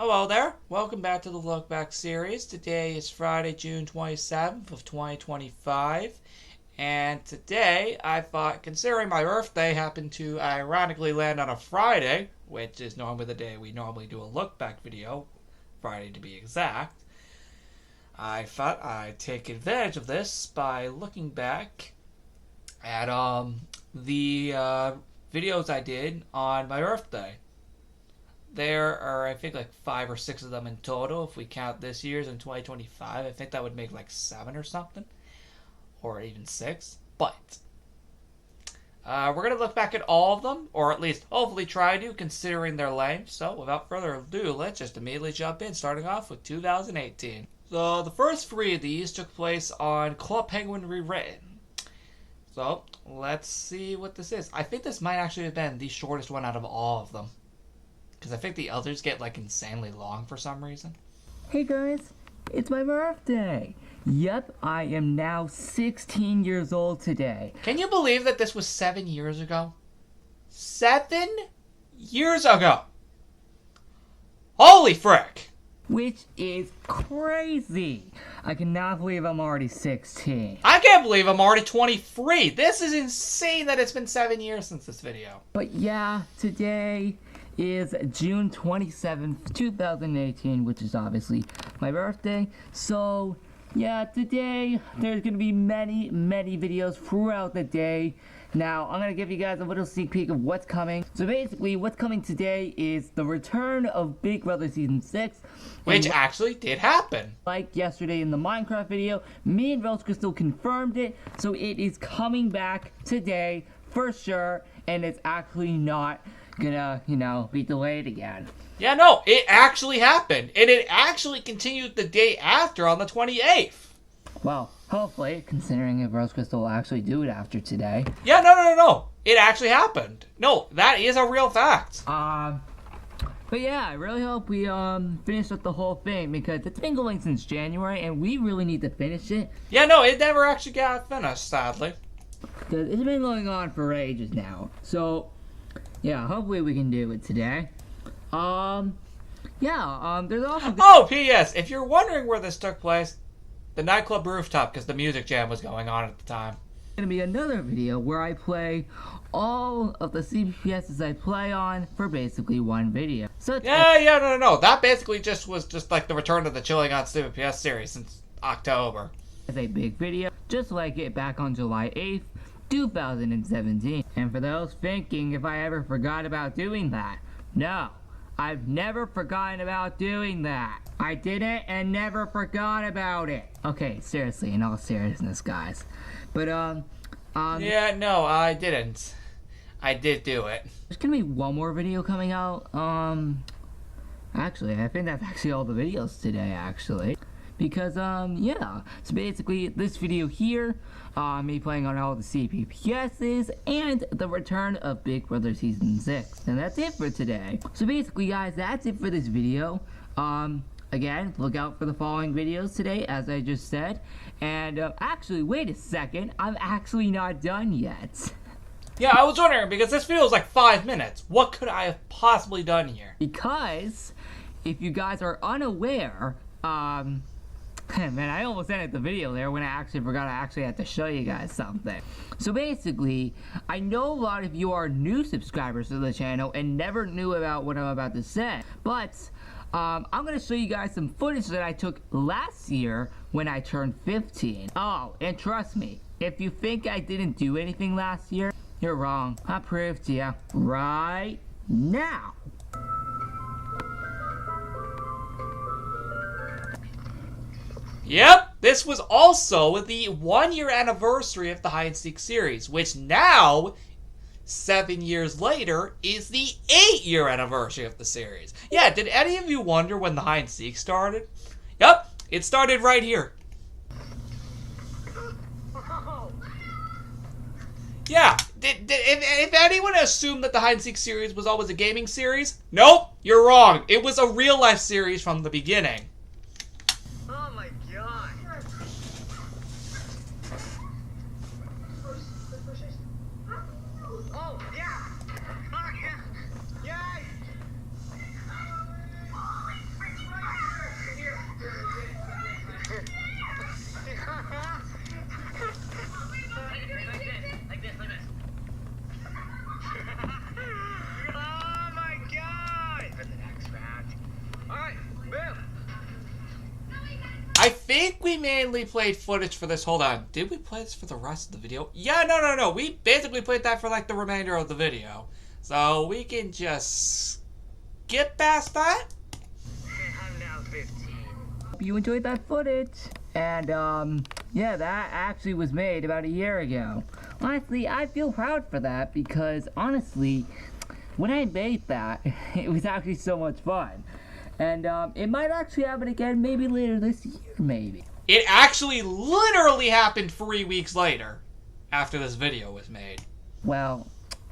Hello there. Welcome back to the Look Back series. Today is Friday, June 27th of 2025. And today, I thought, considering my birthday happened to ironically land on a Friday, which is normally the day we normally do a look back video, Friday to be exact, I thought I'd take advantage of this by looking back at the videos I did on my birthday. There are, I think, like 5 or 6 of them in total. If we count this year's in 2025, I think that would make like 7 or something. Or even 6. But we're going to look back at all of them, or at least hopefully try to, considering their length. So without further ado, let's just immediately jump in, starting off with 2018. So the first 3 of these took place on Club Penguin Rewritten. So let's see what this is. I think this might actually have been the shortest one out of all of them, because I think the others get like insanely long for some reason. Hey guys, it's my birthday! Yep, I am now 16 years old today. Can you believe that this was 7 years ago? 7 years ago! Holy frick! Which is crazy! I cannot believe I'm already 16. I can't believe I'm already 23! This is insane that it's been 7 years since this video. But yeah, today is June 27th, 2018, which is obviously my birthday. So yeah, today there's gonna be many videos throughout the day. Now I'm gonna give you guys a little sneak peek of what's coming. So basically what's coming today is the return of Big Brother Season 6. Which actually did happen. Like yesterday in the Minecraft video, me and Rose Crystal confirmed it, so it is coming back today for sure, and it's actually not gonna, be delayed again. Yeah, no, it actually happened. And it actually continued the day after on the 28th. Well, hopefully, considering if Rose Crystal will actually do it after today. Yeah, no. It actually happened. No, that is a real fact. But yeah, I really hope we finish up the whole thing, because it's been going since January and we really need to finish it. Yeah, no, it never actually got finished, sadly. Because it's been going on for ages now. So yeah, hopefully we can do it today. There's also... Oh, P.S. If you're wondering where this took place, the nightclub rooftop, because the music jam was going on at the time. Gonna be another video where I play all of the CPPSs I play on for basically one video. So it's No. That basically was just like the return of the Chilling on Stupid PS series since October. It's a big video, just like it back on July 8th, 2017. And for those thinking if I ever forgot about doing that, no, I've never forgotten about doing that. I did it and never forgot about it. Okay, seriously, in all seriousness, guys. But Yeah, no, I didn't. I did do it. There's gonna be one more video coming out. Actually, I think that's actually all the videos today, actually. Because, yeah. So basically, this video here, me playing on all the CPPSs, and the return of Big Brother Season 6. And that's it for today. So basically, guys, that's it for this video. Again, look out for the following videos today, as I just said. And, actually, wait a second. I'm actually not done yet. Yeah, I was wondering, because this video is like 5 minutes. What could I have possibly done here? Because, if you guys are unaware, man, I almost ended the video there when I actually forgot I actually had to show you guys something. So basically, I know a lot of you are new subscribers to the channel and never knew about what I'm about to say. But, I'm going to show you guys some footage that I took last year when I turned 15. Oh, and trust me, if you think I didn't do anything last year, you're wrong. I'll prove to you right now. Yep, this was also the 1-year anniversary of the Hide and Seek series, which now, 7 years later, is the 8-year anniversary of the series. Yeah, did any of you wonder when the Hide and Seek started? Yep, it started right here. Yeah, if anyone assumed that the Hide and Seek series was always a gaming series, nope, you're wrong. It was a real-life series from the beginning. Oh my god. Oh, yeah. Oh, yeah. Yay. think we mainly played footage for this. Hold on. Did we play this for the rest of the video? Yeah, no. We basically played that for like the remainder of the video. So we can just skip past that. I'm now 15. Hope you enjoyed that footage. And, yeah, that actually was made about a year ago. Honestly, I feel proud for that because, honestly, when I made that, it was actually so much fun. And, it might actually happen again maybe later this year, maybe. It actually literally happened 3 weeks later after this video was made. Well,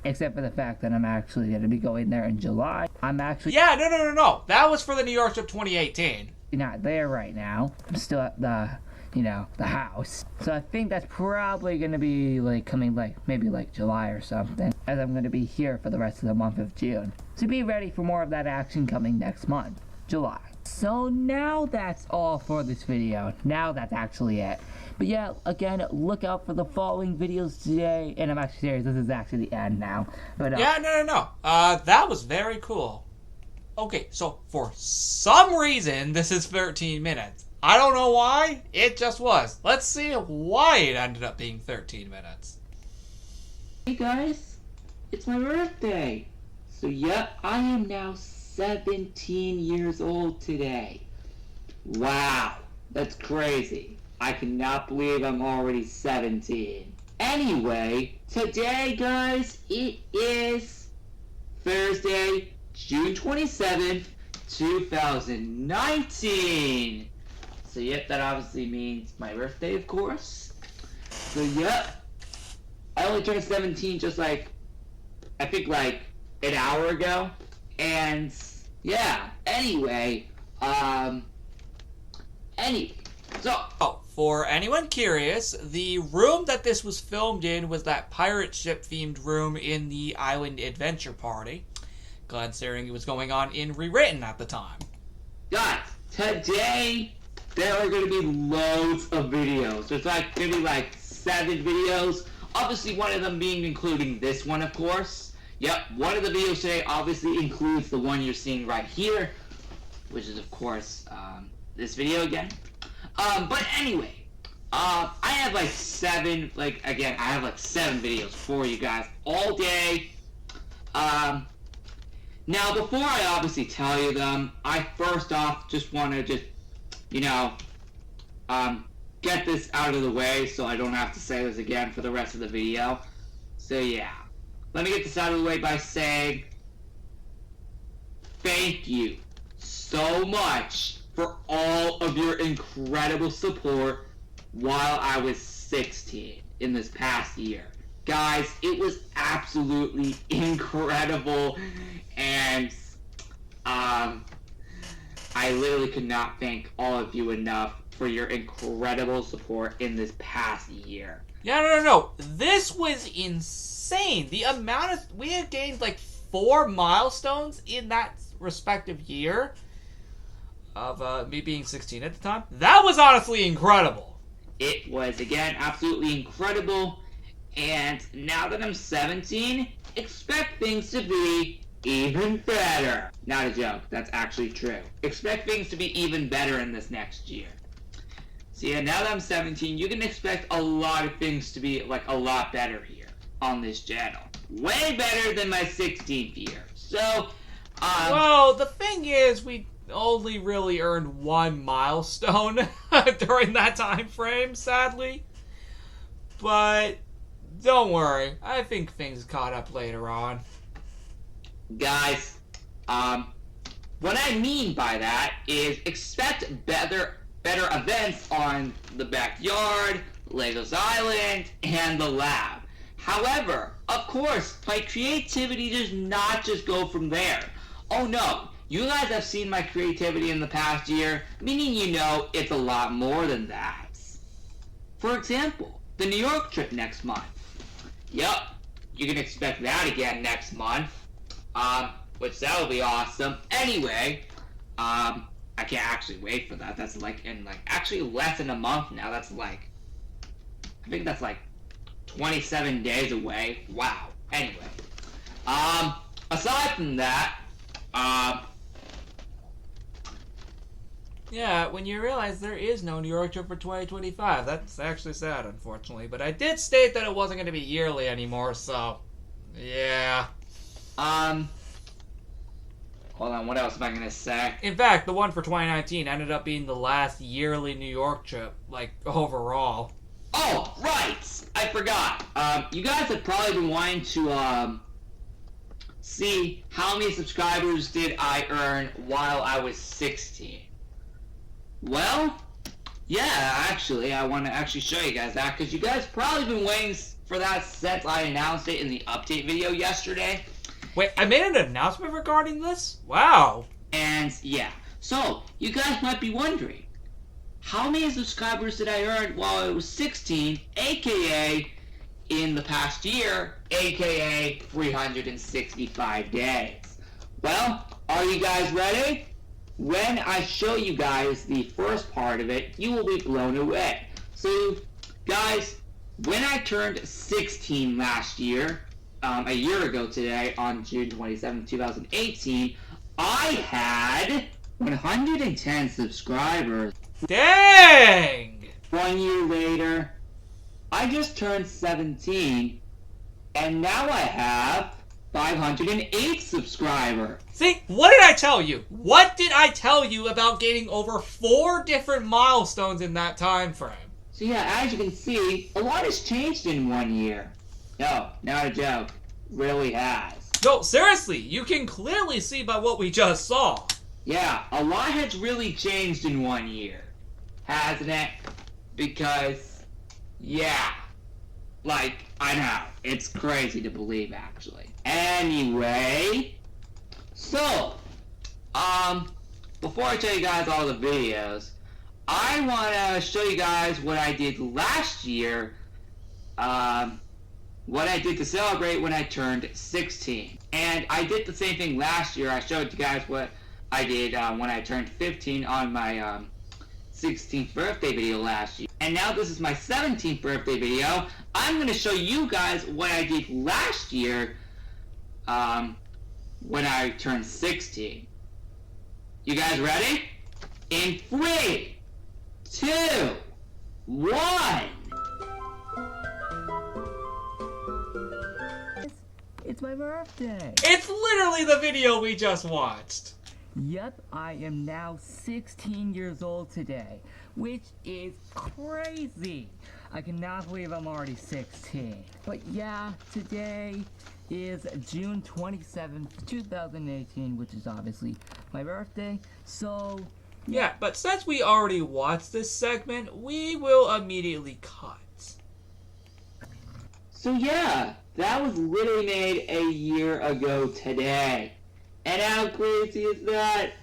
except for the fact that I'm actually going to be going there in July. I'm actually Yeah, no. That was for the New York trip 2018. not there right now. I'm still at the, the house. So I think that's probably going to be, like, coming, like, maybe, like, July or something. As I'm going to be here for the rest of the month of June. So be ready for more of that action coming next month, July. So now that's all for this video. Now that's actually it. But yeah, again, look out for the following videos today. And I'm actually serious, this is actually the end now. But Yeah, no. That was very cool. Okay, so for some reason, this is 13 minutes. I don't know why, it just was. Let's see why it ended up being 13 minutes. Hey guys, it's my birthday. So yep, I am now 17 years old today. Wow, that's crazy. I cannot believe I'm already 17. Anyway, today guys, it is Thursday, June 27th, 2019. So yep, that obviously means my birthday, of course. So yep, I only turned 17 just like, I think like an hour ago. And yeah, anyway, so For anyone curious, the room that this was filmed in was that pirate ship themed room in the Island Adventure Party. Considering it was going on in Rewritten at the time. guys, today there are going to be loads of videos. There's like going to be like 7 videos. Obviously one of them being including this one, of course. Yep, one of the videos today obviously includes the one you're seeing right here, which is of course this video again. But anyway, I have like 7, I have like 7 videos for you guys all day. Now before I obviously tell you them, I first off just want to get this out of the way so I don't have to say this again for the rest of the video. So yeah, let me get this out of the way by saying thank you so much for all of your incredible support while I was 16 in this past year. Guys, it was absolutely incredible, and I literally could not thank all of you enough for your incredible support in this past year. Yeah, no. This was insane. The amount of... We had gained like 4 milestones in that respective year of me being 16 at the time. That was honestly incredible. It was, again, absolutely incredible. And now that I'm 17, expect things to be even better. Not a joke, that's actually true. Expect things to be even better in this next year. So yeah, now that I'm 17, you can expect a lot of things to be like a lot better here on this channel. Way better than my 16th year. So, well, the thing is, we only really earned 1 milestone during that time frame, sadly. But don't worry, I think things caught up later on. Guys, what I mean by that is expect better events on the backyard, Legos Island, and the lab. However, of course, my creativity does not just go from there. Oh no, you guys have seen my creativity in the past year, meaning you know it's a lot more than that. For example, the New York trip next month. Yep, you can expect that again next month. Which that'll be awesome. Anyway, I can't actually wait for that. That's like in actually less than a month now. That's like, I think that's like 27 days away. Wow. Anyway, aside from that, Yeah, when you realize there is no New York trip for 2025, that's actually sad, unfortunately. But I did state that it wasn't going to be yearly anymore, so yeah. Hold on, what else am I gonna say? In fact, the one for 2019 ended up being the last yearly New York trip, like overall. Oh, right! I forgot. You guys have probably been wanting to, see how many subscribers did I earn while I was 16. Well, yeah, actually, I want to actually show you guys that, because you guys probably been waiting for that since I announced it in the update video yesterday. Wait, I made an announcement regarding this? Wow. And, yeah. So, you guys might be wondering, how many subscribers did I earn while I was 16, aka in the past year, aka 365 days? Well, are you guys ready? When I show you guys the first part of it, you will be blown away. So, guys, when I turned 16 last year, a year ago today, on June 27, 2018, I had 110 subscribers. Dang! 1 year later, I just turned 17, and now I have 508 subscribers. See, what did I tell you? What did I tell you about gaining over 4 different milestones in that time frame? So yeah, as you can see, a lot has changed in 1 year. No, not a joke. Really has. No, seriously, you can clearly see by what we just saw. Yeah, a lot has really changed in 1 year. Hasn't it? Because, yeah. Like, I know. It's crazy to believe, actually. Anyway. So, before I tell you guys all the videos, I want to show you guys what I did last year, what I did to celebrate when I turned 16. And I did the same thing last year. I showed you guys what I did when I turned 15 on my 16th birthday video last year. And now this is my 17th birthday video. I'm going to show you guys what I did last year when I turned 16. You guys ready? In 3, 2, 1. It's my birthday. It's literally the video we just watched. Yep, I am now 16 years old today, which is crazy. I cannot believe I'm already 16. But yeah, today is June 27th, 2018, which is obviously my birthday. So, Yeah, but since we already watched this segment, we will immediately cut. So yeah, that was literally made a year ago today. And how crazy is that?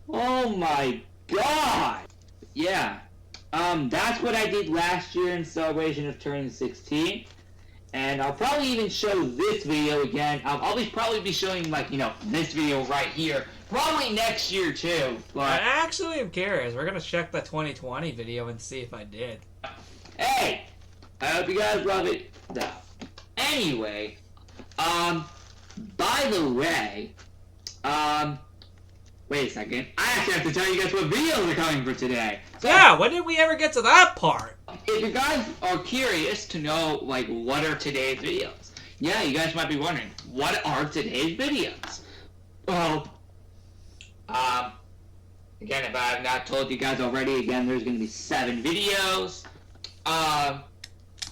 Oh my god! Yeah. That's what I did last year in celebration of turning 16. And I'll probably even show this video again. I'll probably be showing, like, you know, this video right here. Probably next year too, I but... actually am curious. We're gonna check the 2020 video and see if I did. Hey! I hope you guys love it. No. Anyway, by the way, wait a second. I actually have to tell you guys what videos are coming for today. So, Yeah, when did we ever get to that part? if you guys are curious to know, like, what are today's videos? Yeah, you guys might be wondering, what are today's videos? Well, again, if I have not told you guys already, again, there's gonna be 7 videos.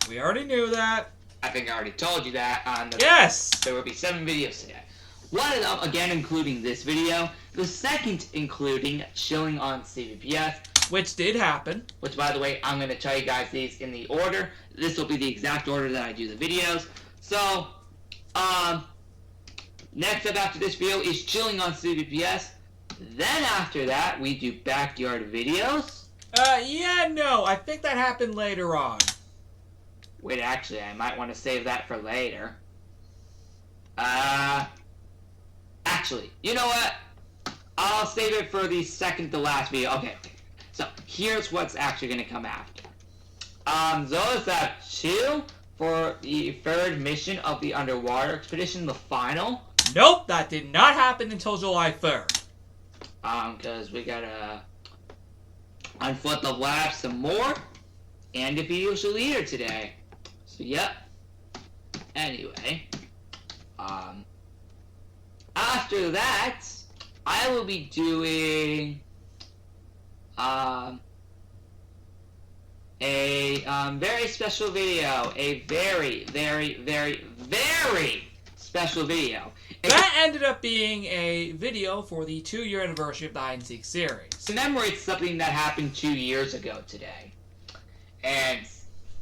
We already knew that. I think I already told you that on the... Yes! There will be 7 videos today. One of them, again, including this video. The second, including chilling on CVPS. Which did happen. Which, by the way, I'm going to tell you guys these in the order. This will be the exact order that I do the videos. So, next up after this video is chilling on CVPS. Then after that, we do backyard videos. Yeah, no, I think that happened later on. Wait, actually, I might want to save that for later. Actually, you know what? I'll save it for the second to last video. Okay, so here's what's actually going to come after. Those that 2 for the 3rd mission of the underwater expedition, the final. Nope, that did not happen until July 3rd. Because we gotta on Foot the Lab some more, and defeat Social Leader today. So, yep. Anyway, after that, I will be doing, a very special video. A very, very, very, very special video. That ended up being a video for the 2-year anniversary of the Hide and Seek series. Commemorates something that happened 2 years ago today. And,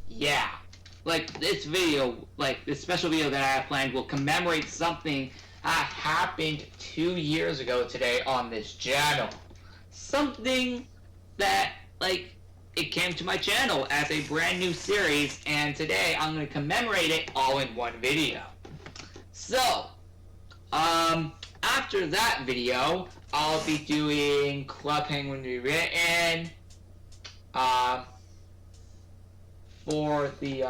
yeah. Like, this video, like, this special video that I have planned will commemorate something that happened 2 years ago today on this channel. Something that, like, it came to my channel as a brand new series, and today I'm going to commemorate it all in one video. So, after that video, I'll be doing Club Penguin Rewritten, for the,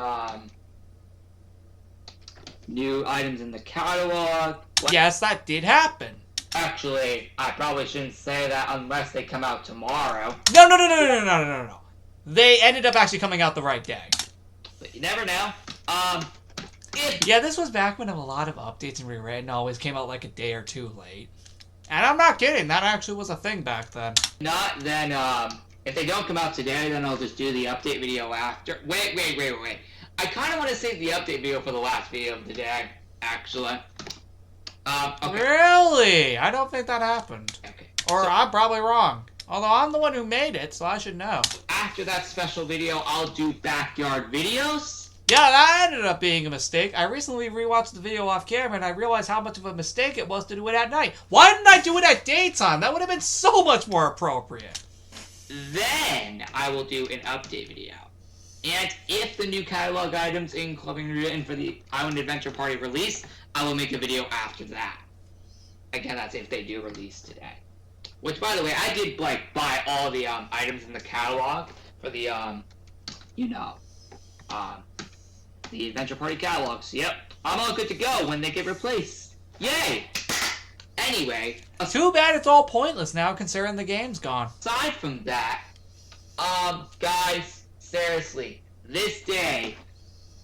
new items in the catalog. Yes, that did happen. Actually, I probably shouldn't say that unless they come out tomorrow. No. They ended up actually coming out the right day. But you never know. Yeah, this was back when a lot of updates and rewritten always came out like a day or two late. And I'm not kidding, that actually was a thing back then. Not then, if they don't come out today, then I'll just do the update video after. Wait. I kind of want to save the update video for the last video of the day, actually. Okay. Really? I don't think that happened. Okay. Or So, I'm probably wrong. Although I'm the one who made it, so I should know. after that special video, I'll do backyard videos. Yeah, that ended up being a mistake. I recently rewatched the video off camera and I realized how much of a mistake it was to do it at night. Why didn't I do it at daytime? That would have been so much more appropriate. Then I will do an update video. And if the new catalog items in Clubbing Rewritten for the Island Adventure Party release, I will make a video after that. Again, that's if they do release today. Which, by the way, I did, like, buy all the, items in the catalog for the, the Adventure Party catalogs. Yep, I'm all good to go when they get replaced. Yay! Anyway, Too bad it's all pointless now considering the game's gone. aside from that, guys, seriously, this day,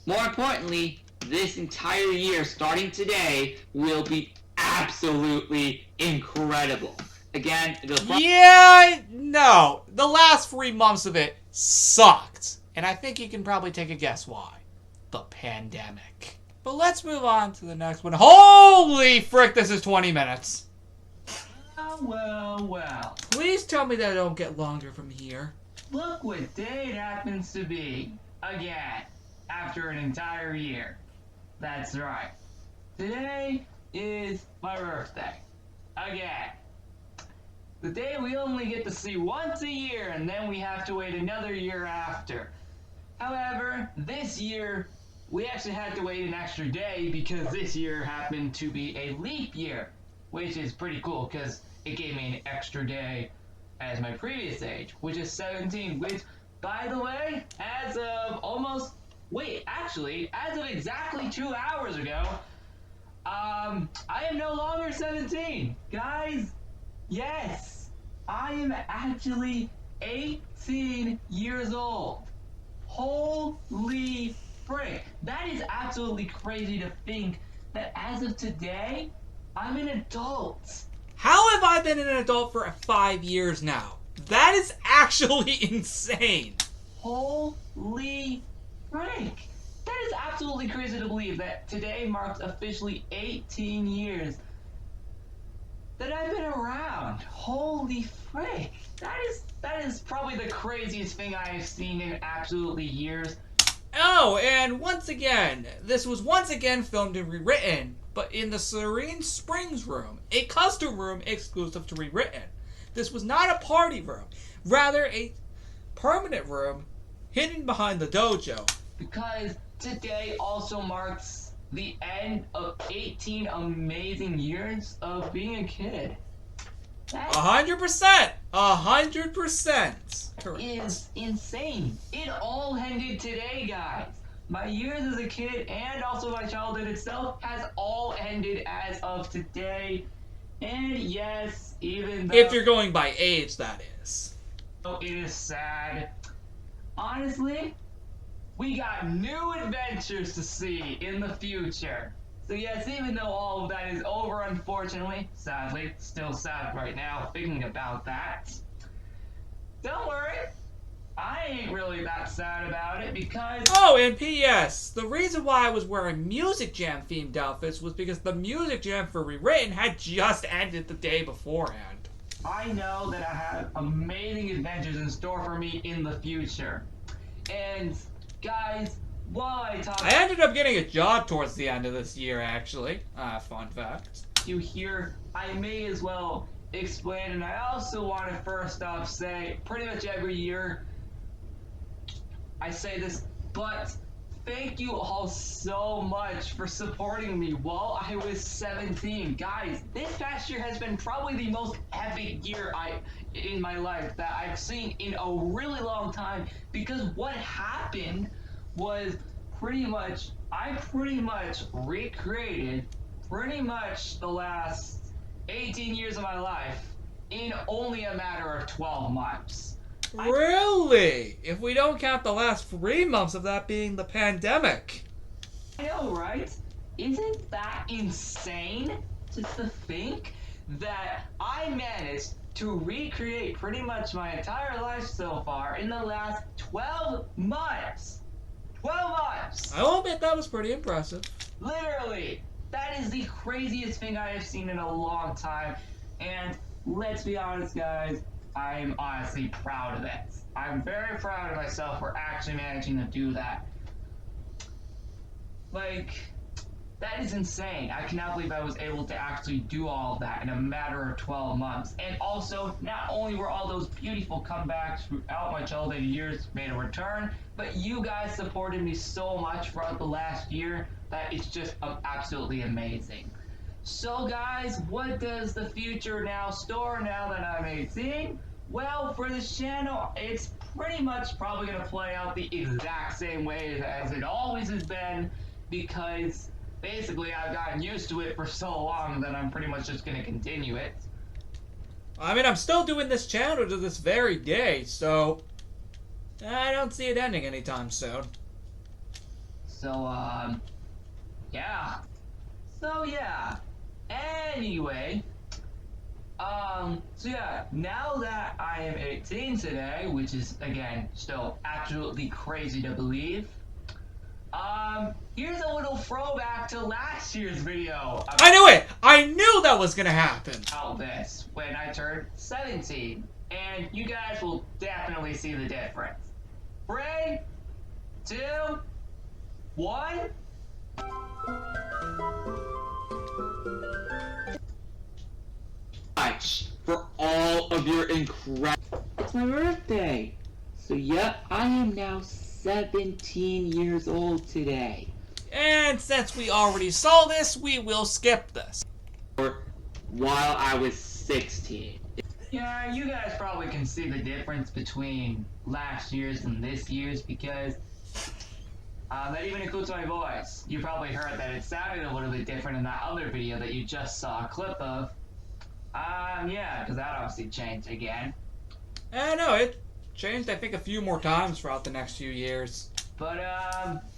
more importantly, this entire year, starting today, will be absolutely incredible. Again, Yeah, no. The last 3 months of it sucked. And I think you can probably take a guess why. The pandemic. But let's move on to the next one. Holy frick, this is 20 minutes. Well. Please tell me that I don't get longer from here. Look what day it happens to be. Again, after an entire year. That's right. Today is my birthday. Again. The day we only get to see once a year, and then we have to wait another year after. However, this year, we actually had to wait an extra day because this year happened to be a leap year, which is pretty cool because it gave me an extra day as my previous age, which is 17, which, by the way, as of as of exactly 2 hours ago, I am no longer 17. Guys, yes, I am actually 18 years old. Holy frick. That is absolutely crazy to think that as of today, I'm an adult. How have I been an adult for 5 years now? That is actually insane. Holy frick. That is absolutely crazy to believe that today marks officially 18 years that I've been around. Holy frick. That is probably the craziest thing I have seen in absolutely years. Oh, and once again, this was once again filmed and rewritten, but in the Serene Springs room, a custom room exclusive to Rewritten. This was not a party room, rather a permanent room hidden behind the dojo. Because today also marks the end of 18 amazing years of being a kid. That 100%! 100%! is insane. It all ended today, guys. My years as a kid and also my childhood itself has all ended as of today. And yes, even though... If you're going by age, that is. Oh, it is sad. Honestly, we got new adventures to see in the future. So yes, even though all of that is over, unfortunately, sadly, still sad right now thinking about that. Don't worry, I ain't really that sad about it because... Oh, and P.S. The reason why I was wearing Music Jam themed outfits was because the Music Jam for Rewritten had just ended the day beforehand. I know that I have amazing adventures in store for me in the future. And, guys, while I talk... I ended up getting a job towards the end of this year, actually. Fun fact. You here, I may as well explain, and I also want to first off say, pretty much every year, I say this, but thank you all so much for supporting me while I was 17. Guys, this past year has been probably the most epic year in my life that I've seen in a really long time, because what happened was I pretty much recreated pretty much the last 18 years of my life in only a matter of 12 months. Really? If we don't count the last 3 months of that being the pandemic. I know, right? Isn't that insane? Just to think that I managed to recreate pretty much my entire life so far in the last 12 months. 12 months! I will admit that was pretty impressive. Literally! That is the craziest thing I have seen in a long time. And let's be honest, guys, I'm honestly proud of it. I'm very proud of myself for actually managing to do that. Like, that is insane. I cannot believe I was able to actually do all of that in a matter of 12 months. And also, not only were all those beautiful comebacks throughout my childhood years made a return, but you guys supported me so much throughout the last year that it's just absolutely amazing. So guys, what does the future now store now that I'm 18? Well, for this channel, it's pretty much probably going to play out the exact same way as it always has been, because basically I've gotten used to it for so long that I'm pretty much just going to continue it. I mean, I'm still doing this channel to this very day, so I don't see it ending anytime soon. So, yeah. So, yeah. Anyway, so yeah, now that I am 18 today, which is, again, still absolutely crazy to believe, here's a little throwback to last year's video. I knew it! I knew that was gonna happen! About this, when I turned 17, and you guys will definitely see the difference. 3, 2, 1... For all of your incredible... It's my birthday! So yep, I am now 17 years old today. And since we already saw this, we will skip this. While I was 16. Yeah, you guys probably can see the difference between last year's and this year's, because that even includes my voice. You probably heard that it sounded a little bit different in that other video that you just saw a clip of. Yeah, because that obviously changed again. No, it changed, I think, a few more times throughout the next few years. But,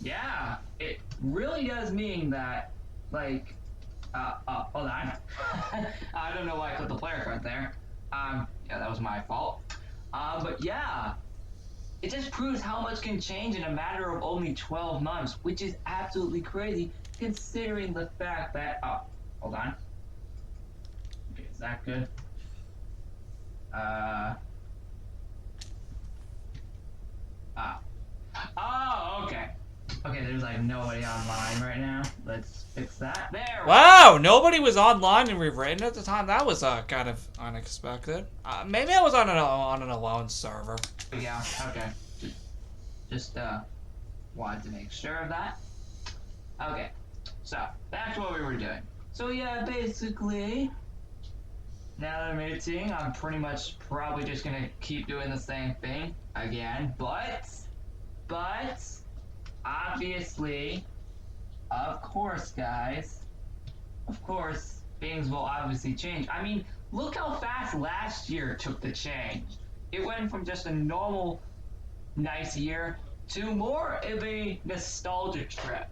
yeah, it really does mean that, like, hold on. I don't know why I put the player card there. Yeah, that was my fault. But yeah, it just proves how much can change in a matter of only 12 months, which is absolutely crazy, considering the fact that, hold on. Okay, is that good? Oh, okay. Okay, there's like nobody online right now. Let's fix that. There. Wow, nobody was online and rewritten at the time. That was kind of unexpected. Maybe I was on an alone server. Yeah. Okay. Just wanted to make sure of that. Okay. So that's what we were doing. So yeah, basically, now that I'm 18, I'm pretty much probably just gonna keep doing the same thing again. But obviously, of course, guys, of course, things will obviously change. I mean, look how fast last year took to change. it went from just a normal, nice year to more of a nostalgia trip.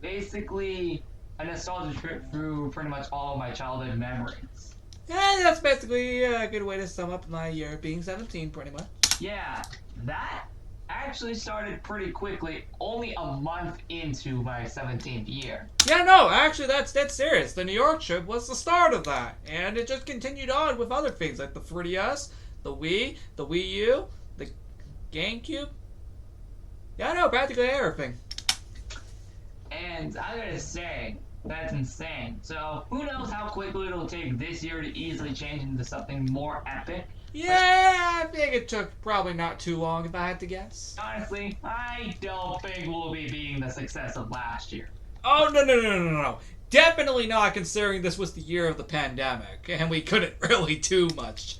Basically, a nostalgia trip through pretty much all of my childhood memories. Yeah, that's basically a good way to sum up my year being 17, pretty much. Yeah, that actually started pretty quickly, only a month into my 17th year. Yeah, no, actually, that's dead serious. The New York trip was the start of that, and it just continued on with other things like the 3DS, the Wii, the Wii U, the GameCube. Yeah, no, practically everything. And I gotta say, that's insane. So, who knows how quickly it'll take this year to easily change into something more epic. Yeah, I think it took probably not too long if I had to guess. Honestly, I don't think we'll be beating the success of last year. Oh, no. Definitely not, considering this was the year of the pandemic, and we couldn't really do much.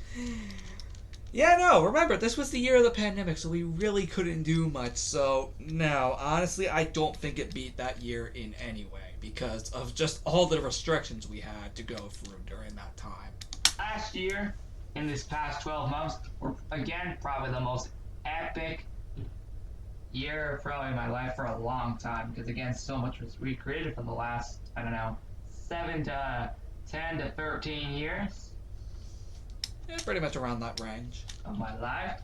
Yeah, no, remember, this was the year of the pandemic, so we really couldn't do much. So, no, honestly, I don't think it beat that year in any way, because of just all the restrictions we had to go through during that time. Last year, in this past 12 months, were, again, probably the most epic year probably in my life for a long time, because, again, so much was recreated for the last, 7 to 10 to 13 years. Yeah, pretty much around that range. Of my life.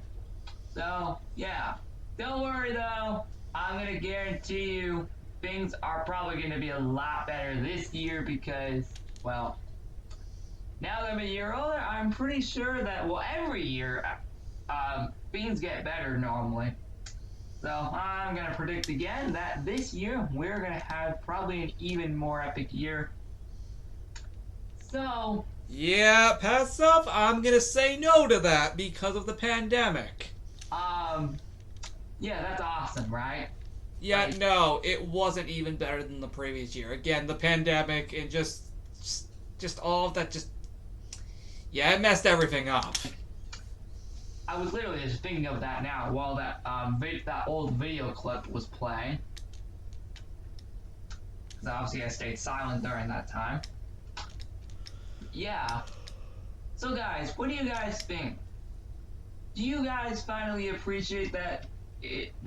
So, yeah. Don't worry though, I'm gonna guarantee you things are probably gonna be a lot better this year because, well, now that I'm a year older, I'm pretty sure that, well, every year, things get better normally. So, I'm gonna predict again that this year we're gonna have probably an even more epic year. So, Yeah, pass up, I'm gonna say no to that because of the pandemic. yeah, that's awesome, right? Yeah, Right. no, it wasn't even better than the previous year. Again, the pandemic and just all of that yeah, it messed everything up. I was literally just thinking of that now while that that old video clip was playing. Because obviously I stayed silent during that time. Yeah. So guys, what do you guys think? Do you guys finally appreciate that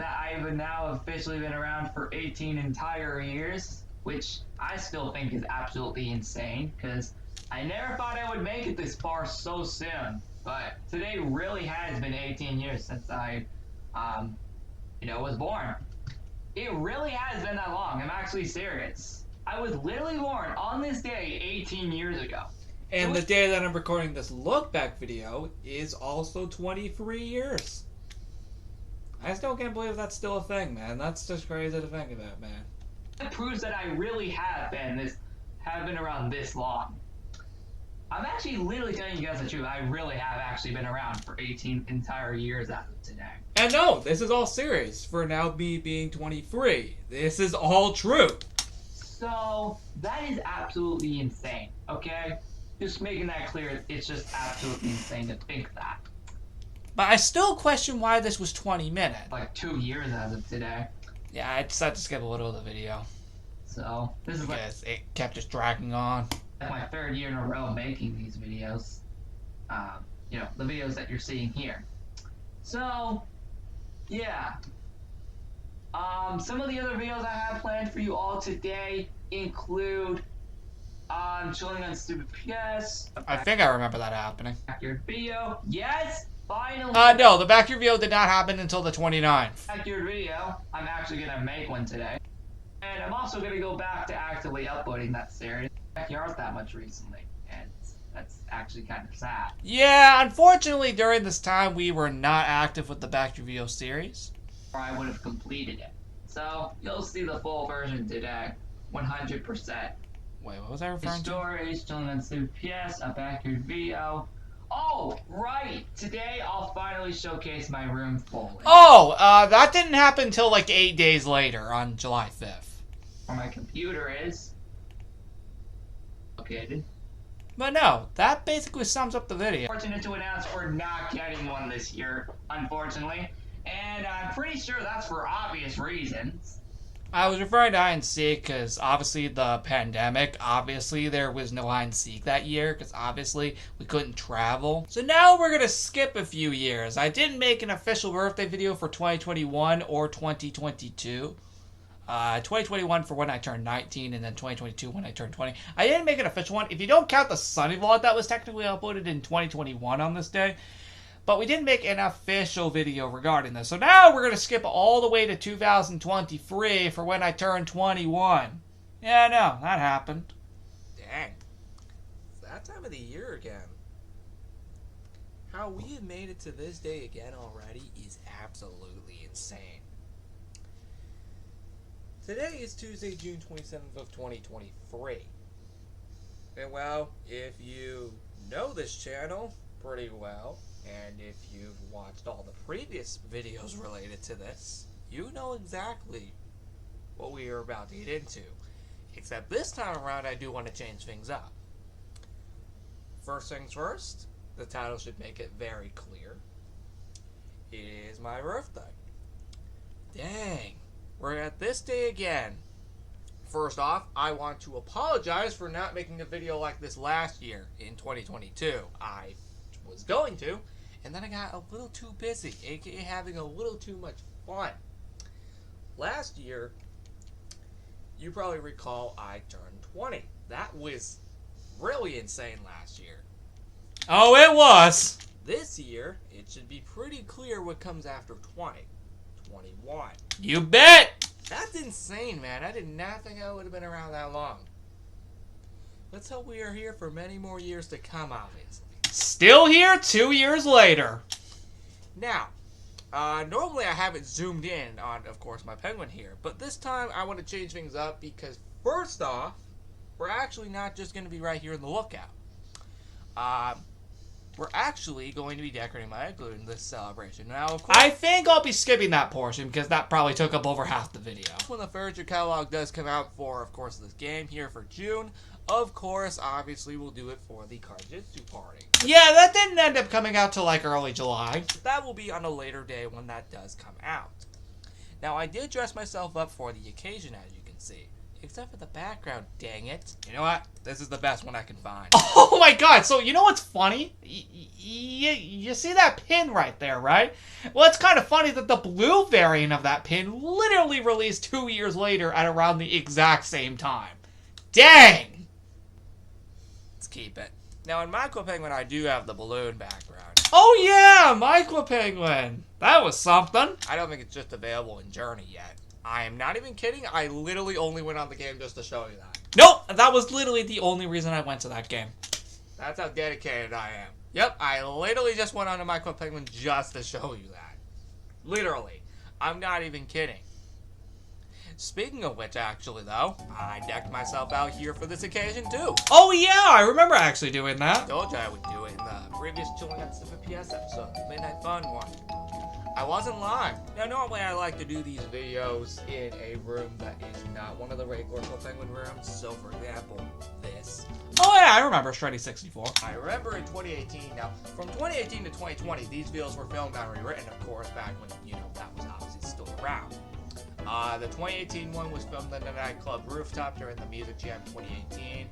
I've now officially been around for 18 entire years? Which I still think is absolutely insane, because I never thought I would make it this far so soon. But today really has been 18 years since I, was born. It really has been that long. I'm actually serious. I was literally born on this day 18 years ago. And the day that I'm recording this look back video is also 23 years. I still can't believe that's still a thing, man. That's just crazy to think about, man. That proves that I really have been around this long. I'm actually literally telling you guys the truth. I really have actually been around for 18 entire years as of today. And no, this is all serious for now me being 23. This is all true. So, that is absolutely insane, okay? Just making that clear, it's just absolutely insane to think that. But I still question why this was 20 minutes. Like 2 years as of today. Yeah, I decided to skip a little of the video. So, this is like Because it kept just dragging on. my 3rd year in a row making these videos. The videos that you're seeing here. So, yeah. Some of the other videos I have planned for you all today include chilling on Stupid PS, I think I remember that happening. backyard video. Yes, finally. No, the back review did not happen until the 29th. Backyard video. I'm actually gonna make one today, and I'm also gonna go back to actively uploading that series. Backyard that much recently, and that's actually kind of sad. Yeah, unfortunately during this time we were not active with the back review series. Or I would have completed it. So you'll see the full version today, 100%. Wait, what was I The referring to? stories, chilling on Super PS, a backyard video. Oh, right! Today I'll finally showcase my room fully. Oh, that didn't happen until like 8 days later on July 5th. Where my computer is located. But no, that basically sums up the video. Fortunate to announce we're not getting one this year, unfortunately. And I'm pretty sure that's for obvious reasons. I was referring to hide and seek because obviously the pandemic, obviously there was no hide and seek that year because obviously we couldn't travel. So now we're going to skip a few years. I didn't make an official birthday video for 2021 or 2022. 2021 for when I turned 19 and then 2022 when I turned 20. I didn't make an official one. If you don't count the Sunny vlog that was technically uploaded in 2021 on this day. But we didn't make an official video regarding this. So now we're going to skip all the way to 2023 for when I turned 21. Yeah, no, that happened. Dang. It's that time of the year again. How we have made it to this day again already is absolutely insane. Today is Tuesday, June 27th of 2023. And well, if you know this channel pretty well, and if you've watched all the previous videos related to this, you know exactly what we are about to get into. Except this time around, I do want to change things up. First things first, the title should make it very clear. It is my birthday. Dang, we're at this day again. First off, I want to apologize for not making a video like this last year in 2022. I was going to, and then I got a little too busy, aka having a little too much fun. Last year, you probably recall I turned 20. That was really insane last year. Oh, it was. This year, it should be pretty clear what comes after 20. 21. You bet. That's insane, man. I did not think I would have been around that long. Let's hope we are here for many more years to come, obviously. Still here 2 years later. Now, normally I have it zoomed in on, of course, my penguin here. But this time I want to change things up because, first off, we're actually not just going to be right here in the lookout. We're actually going to be decorating my igloo in this celebration. Now, of course, I think I'll be skipping that portion because that probably took up over half the video. when the furniture catalog does come out for, of course, this game here for June, of course, obviously, we'll do it for the Karjitsu party. Yeah, that didn't end up coming out till like early July. That will be on a later day when that does come out. Now, I did dress myself up for the occasion, as you can see. Except for the background, dang it. You know what? This is the best one I can find. Oh my god, so you know what's funny? You see that pin right there, right? Well, it's kind of funny that the blue variant of that pin literally released 2 years later at around the exact same time. Dang! Let's keep it. Now, in Micro Penguin, I do have the balloon background. Oh yeah, Micro Penguin. That was something. I don't think it's just available in Journey yet. I am not even kidding. I literally only went on the game just to show you that. Nope, that was literally the only reason I went to that game. That's how dedicated I am. Yep, I literally just went on to Micro Penguin just to show you that. Literally. I'm not even kidding. Speaking of which, actually, though, I decked myself out here for this occasion, too. Oh yeah, I remember actually doing that. Told you I would do it in the previous Chilling on 7PS episode, the Midnight Fun one. I wasn't lying. Now, normally I like to do these videos in a room that is not one of the regular Penguin rooms. So, for example, this. Oh yeah, I remember Shreddy 64. I remember in 2018, now, from 2018 to 2020, these videos were filmed and rewritten, of course, back when, you know, that was obviously still around. The 2018 one was filmed in the nightclub rooftop during the Music Jam 2018.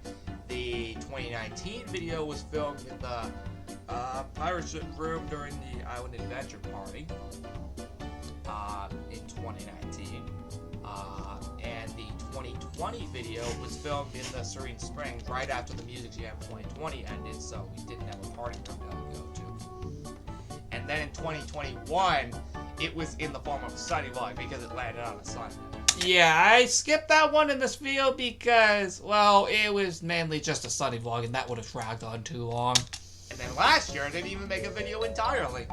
The 2019 video was filmed in the pirate ship room during the Island Adventure Party in 2019. And the 2020 video was filmed in the Serene Springs right after the Music Jam 2020 ended, so we didn't have a party room to go to. And then in 2021, it was in the form of a Sunny vlog because it landed on a Sunday. Yeah, I skipped that one in this video because, well, it was mainly just a Sunny vlog and that would have dragged on too long. And then last year, I didn't even make a video entirely.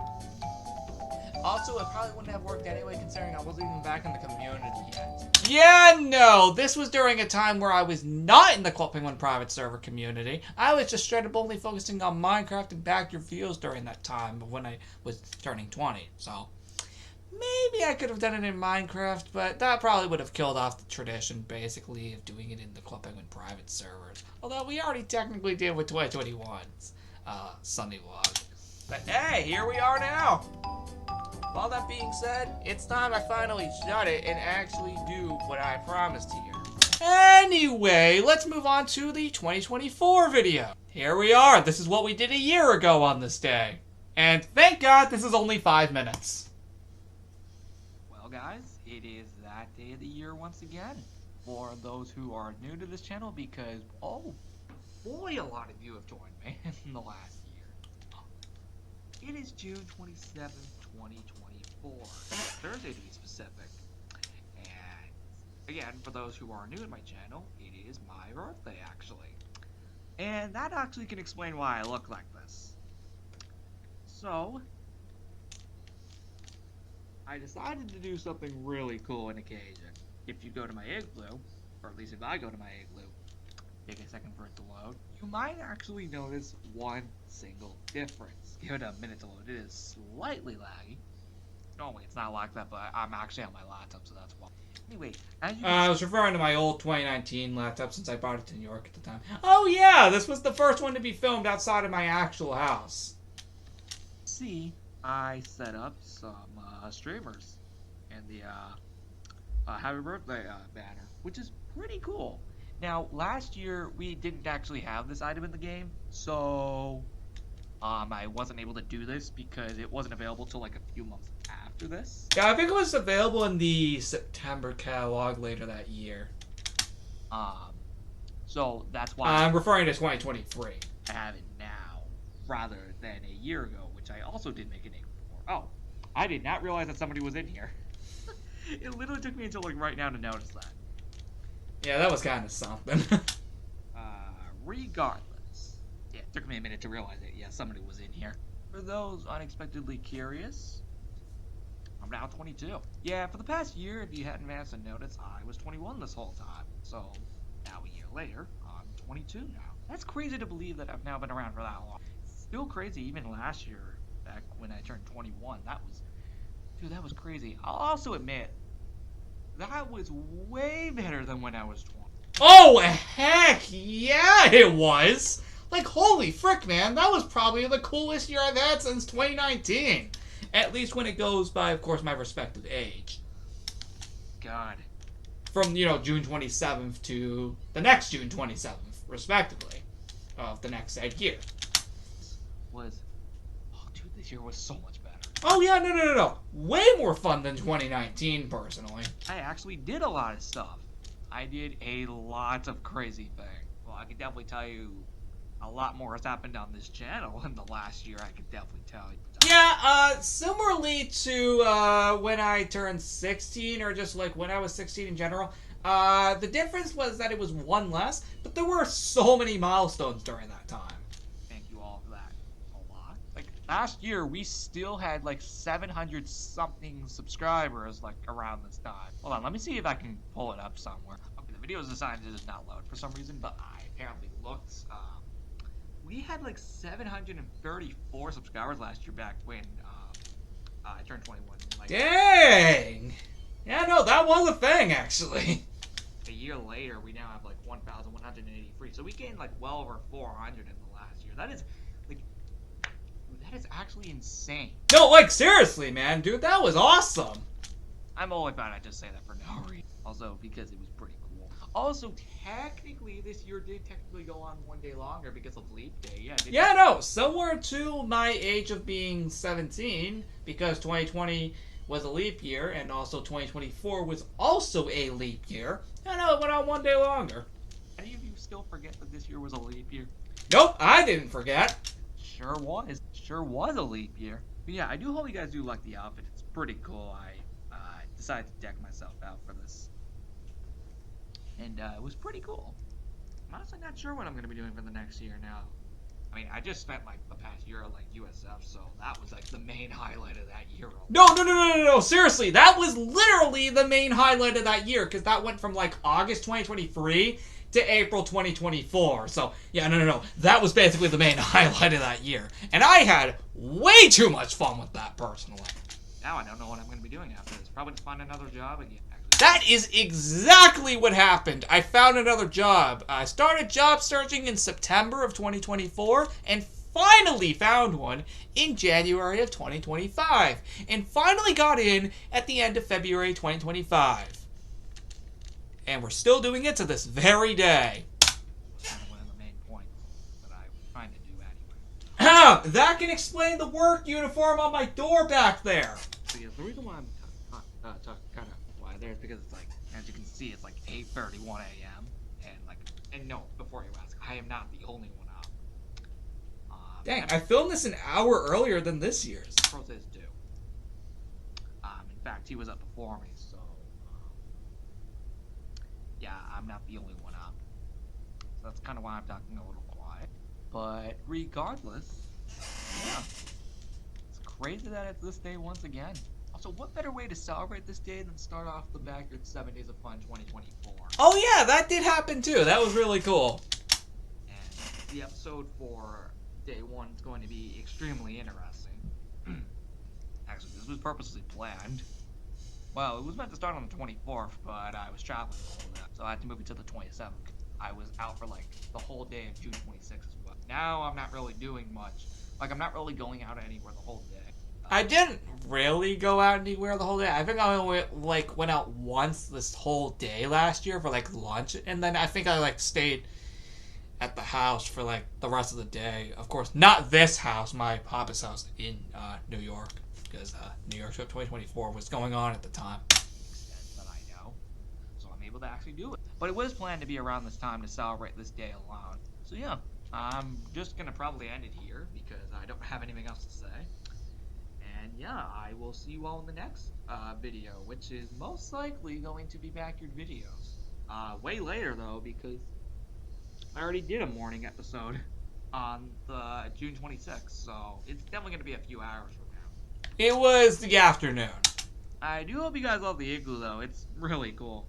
Also, it probably wouldn't have worked anyway, considering I wasn't even back in the community yet. Yeah, no, this was during a time where I was not in the Club Penguin private server community. I was just straight up only focusing on Minecraft and back reviews during that time when I was turning 20, so maybe I could have done it in Minecraft, but that probably would have killed off the tradition, basically, of doing it in the Club Penguin private servers. Although we already technically did with 2021's Sunday vlog. But hey, here we are now. All that being said, it's time I finally shut it and actually do what I promised here. Anyway, let's move on to the 2024 video. Here we are. This is what we did a year ago on this day. And thank God this is only 5 minutes. Well guys, it is that day of the year once again. For those who are new to this channel, because, oh boy, a lot of you have joined me in the last year. It is June 27th, 2024. Thursday to be specific. And again, for those who are new to my channel, it is my birthday actually. And that actually can explain why I look like this. So, I decided to do something really cool on occasion. If you go to my igloo, or at least if I go to my igloo, take a second for it to load, you might actually notice one single difference. Give it a minute to load. It is slightly laggy. Normally it's not like that, but I'm actually on my laptop, so that's why. Anyway, as you I was referring to my old 2019 laptop since I bought it to New York at the time. Oh yeah, this was the first one to be filmed outside of my actual house. see, I set up some streamers in the Happy Birthday banner, which is pretty cool. Now, last year we didn't actually have this item in the game, so I wasn't able to do this because it wasn't available till like a few months after this. Yeah, I think it was available in the September catalog later that year. So that's why I'm referring to 2023. I have it now, rather than a year ago, which I also did make a name for. Oh, I did not realize that somebody was in here. It literally took me until like right now to notice that. Yeah, that was kind of something. Regardless, yeah, it took me a minute to realize that, yeah, somebody was in here. For those unexpectedly curious, I'm now 22. Yeah, for the past year, if you hadn't managed to notice, I was 21 this whole time. So, now a year later, I'm 22 now. That's crazy to believe that I've now been around for that long. It's still crazy, even last year, back when I turned 21, dude, that was crazy. I'll also admit, that was way better than when I was 20. Oh, heck yeah, it was! Like, holy frick, man, that was probably the coolest year I've had since 2019. At least when it goes by, of course, my respective age. God. From, June 27th to the next June 27th, respectively, of the next said year. Oh, dude, this year was so much better. Oh, yeah, no. Way more fun than 2019, personally. I actually did a lot of stuff. I did a lot of crazy things. Well, I can definitely tell you a lot more has happened on this channel in the last year, I could definitely tell you. Yeah, similarly to when I turned 16, or just like when I was 16 in general, the difference was that it was one less, but there were so many milestones during that time. Thank you all for that. A lot. Like, last year, we still had like 700 something subscribers, like, around this time. Hold on, let me see if I can pull it up somewhere. Okay, the video is decided to just not load for some reason, but I apparently looked. We had like 734 subscribers last year back when I turned 21. Like, Dang! Yeah, no, that was a thing, actually. a year later, we now have like 1,183. So we gained like well over 400 in the last year. That is, like, that is actually insane. No, like, seriously, man, dude, that was awesome. I'm only glad I just say that for no reason. Also, because it was pretty cool. Also, technically, this year did technically go on one day longer because of Leap Day. Yeah, no, similar to my age of being 17, because 2020 was a leap year, and also 2024 was also a leap year. I know, it went on one day longer. Any of you still forget that this year was a leap year? Nope, I didn't forget. Sure was. Sure was a leap year. But yeah, I do hope you guys do like the outfit. It's pretty cool. I decided to deck myself out for this. And it was pretty cool. I'm honestly not sure what I'm going to be doing for the next year now. I mean, I just spent like the past year at like USF, so that was like the main highlight of that year. No, seriously, that was literally the main highlight of that year, because that went from like August 2023 to April 2024. So, yeah, no, that was basically the main highlight of that year. And I had way too much fun with that, personally. Now I don't know what I'm going to be doing after this. Probably to find another job again. That is exactly what happened. I found another job. I started job searching in September of 2024 and finally found one in January of 2025 and finally got in at the end of February 2025. And we're still doing it to this very day. Kind of one of the main points that I was trying to do anyway. That can explain the work uniform on my door back there. So yeah, the reason why I'm kind of why there is because it's like, as you can see, it's like 8:31 a.m. and no, before you ask, I am not the only one up. Dang, I filmed this an hour earlier than this year's. Process due. In fact, he was up before me, so yeah, I'm not the only one up. So that's kind of why I'm talking a little quiet. But regardless, yeah, it's crazy that it's this day once again. Also, what better way to celebrate this day than start off the Backyard 7 Days of Fun 2024? Oh yeah, that did happen too. That was really cool. And the episode for day 1 is going to be extremely interesting. Actually, this was purposely planned. Well, it was meant to start on the 24th, but I was traveling the whole day, so I had to move it to the 27th. I was out for like the whole day of June 26th as well. Now I'm not really doing much. Like, I'm not really going out anywhere the whole day. I didn't really go out anywhere the whole day. I think I only went out once this whole day last year for like lunch, and then I think I like stayed at the house for like the rest of the day. Of course, not this house, my papa's house in New York, because New York Trip 2024 was going on at the time. That I know, so I'm able to actually do it. But it was planned to be around this time to celebrate this day alone. So yeah, I'm just gonna probably end it here because I don't have anything else to say. And yeah, I will see you all in the next video, which is most likely going to be Backyard videos. Way later though, because I already did a morning episode on the June 26th, so it's definitely gonna be a few hours from now. It was the afternoon. I do hope you guys love the igloo though. It's really cool.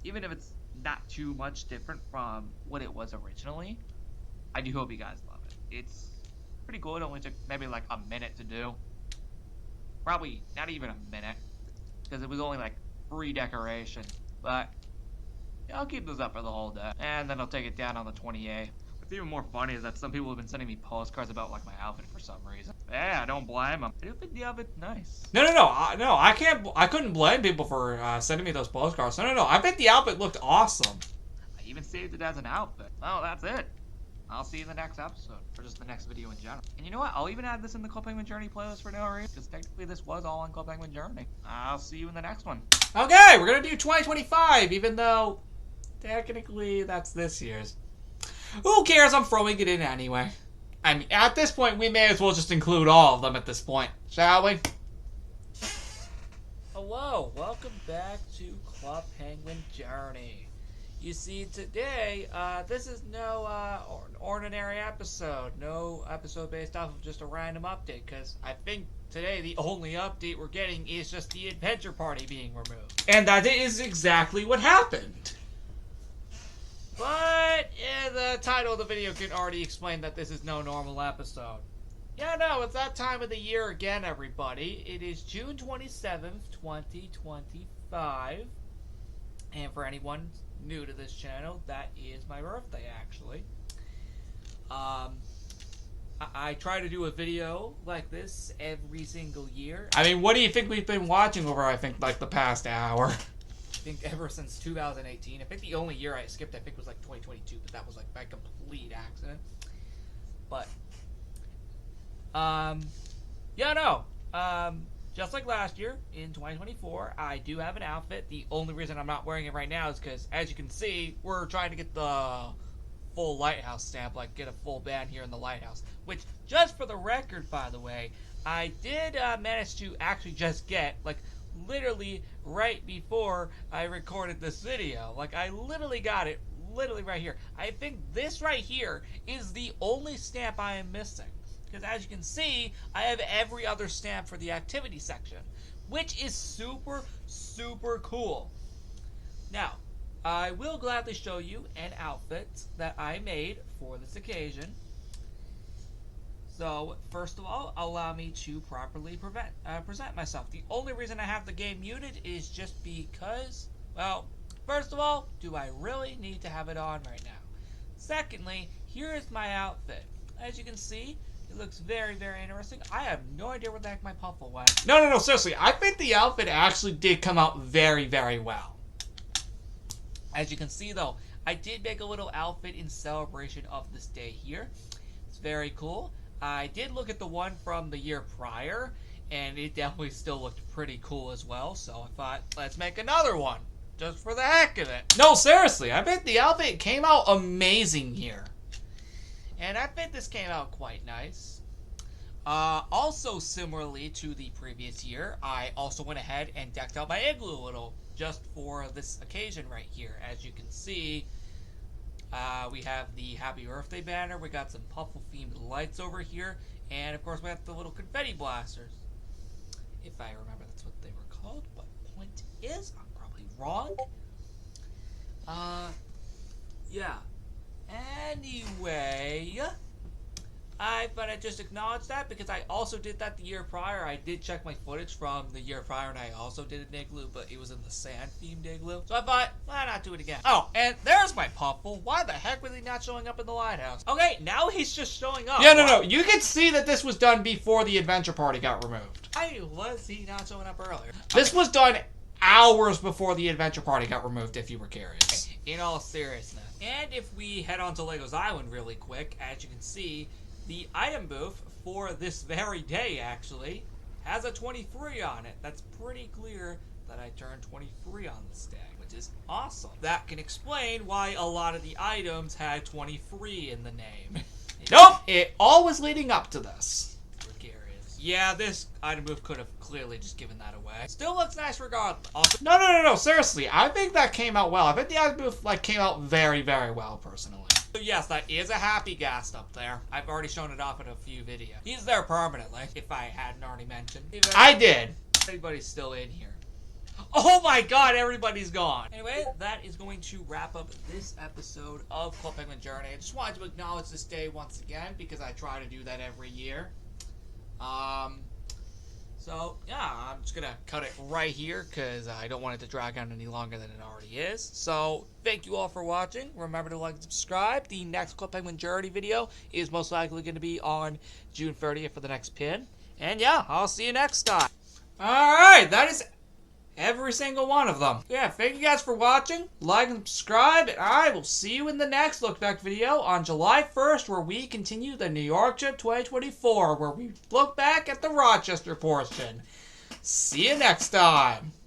Even if it's not too much different from what it was originally, I do hope you guys love it. It's pretty cool. It only took maybe like a minute to do. Probably not even a minute, because it was only like free decoration. But yeah, I'll keep this up for the whole day, and then I'll take it down on the 28th. What's even more funny is that some people have been sending me postcards about like my outfit for some reason. Yeah, I don't blame them. I do think the outfit's nice. No, I couldn't blame people for sending me those postcards. No. I think the outfit looked awesome. I even saved it as an outfit. Well, that's it. I'll see you in the next episode, or just the next video in general. And you know what? I'll even add this in the Club Penguin Journey playlist for no reason, because technically this was all on Club Penguin Journey. I'll see you in the next one. Okay, we're gonna do 2025, even though technically that's this year's. Who cares? I'm throwing it in anyway. I mean, at this point, we may as well just include all of them at this point, shall we? Hello, welcome back to Club Penguin Journey. You see, today, this is no ordinary episode. No episode based off of just a random update, because I think today the only update we're getting is just the adventure party being removed. And that is exactly what happened. But the title of the video can already explain that this is no normal episode. Yeah, no, it's that time of the year again, everybody. It is June 27th, 2025. And for anyone new to this channel, that is my birthday, actually. I try to do a video like this every single year. I mean, what do you think we've been watching over, I think, like the past hour? I think ever since 2018. I think the only year I skipped, I think, was like 2022, but that was like by complete accident. But, just like last year, in 2024, I do have an outfit. The only reason I'm not wearing it right now is because, as you can see, we're trying to get the full lighthouse stamp, like get a full band here in the lighthouse. Which, just for the record, by the way, I did manage to actually just get, like, literally right before I recorded this video. Like, I literally got it, literally right here. I think this right here is the only stamp I am missing. Because as you can see, I have every other stamp for the activity section, which is super, super cool. Now, I will gladly show you an outfit that I made for this occasion. So, first of all, allow me to properly present myself. The only reason I have the game muted is just because, well, first of all, do I really need to have it on right now? Secondly, here is my outfit. As you can see, It looks very, very interesting. I have no idea where the heck my puffle went. No, seriously. I think the outfit actually did come out very, very well. As you can see, though, I did make a little outfit in celebration of this day here. It's very cool. I did look at the one from the year prior, and it definitely still looked pretty cool as well. So I thought, let's make another one, just for the heck of it. No, seriously, I think the outfit came out amazing here. And I think this came out quite nice. Also, similarly to the previous year, I also went ahead and decked out my igloo a little, just for this occasion right here. As you can see, we have the Happy Earth Day banner, we got some Puffle-themed lights over here, and of course we have the little confetti blasters. If I remember that's what they were called, but point is, I'm probably wrong. Yeah. Anyway, I thought I'd just acknowledge that because I also did that the year prior. I did check my footage from the year prior and I also did an igloo, but it was in the sand-themed igloo. So I thought, why not do it again? Oh, and there's my Puffle. Why the heck was he not showing up in the lighthouse? Okay, now he's just showing up. Yeah, no. You can see that this was done before the adventure party got removed. Why was he not showing up earlier? This was done hours before the adventure party got removed, if you were curious. In all seriousness. And if we head on to Legos Island really quick, as you can see, the item booth for this very day, actually, has a 23 on it. That's pretty clear that I turned 23 on this day, which is awesome. That can explain why a lot of the items had 23 in the name. Nope! It all was leading up to this. Yeah, this item booth could have clearly just given that away. Still looks nice regardless. Also, no, seriously, I think that came out well. I think the item booth, came out very, very well, personally. So yes, that is a Happy Ghast up there. I've already shown it off in a few videos. He's there permanently, if I hadn't already mentioned. I did. Everybody's still in here. Oh my god, everybody's gone. Anyway, that is going to wrap up this episode of Club Penguin Journey. I just wanted to acknowledge this day once again, because I try to do that every year. So, yeah, I'm just gonna cut it right here because I don't want it to drag on any longer than it already is. So, thank you all for watching. Remember to like and subscribe. The next Club Penguin Journey video is most likely going to be on June 30th for the next pin. And yeah, I'll see you next time. Alright, that is every single one of them. Yeah, thank you guys for watching. Like and subscribe, and I will see you in the next Look Back video on July 1st, where we continue the New York trip 2024, where we look back at the Rochester portion. See you next time.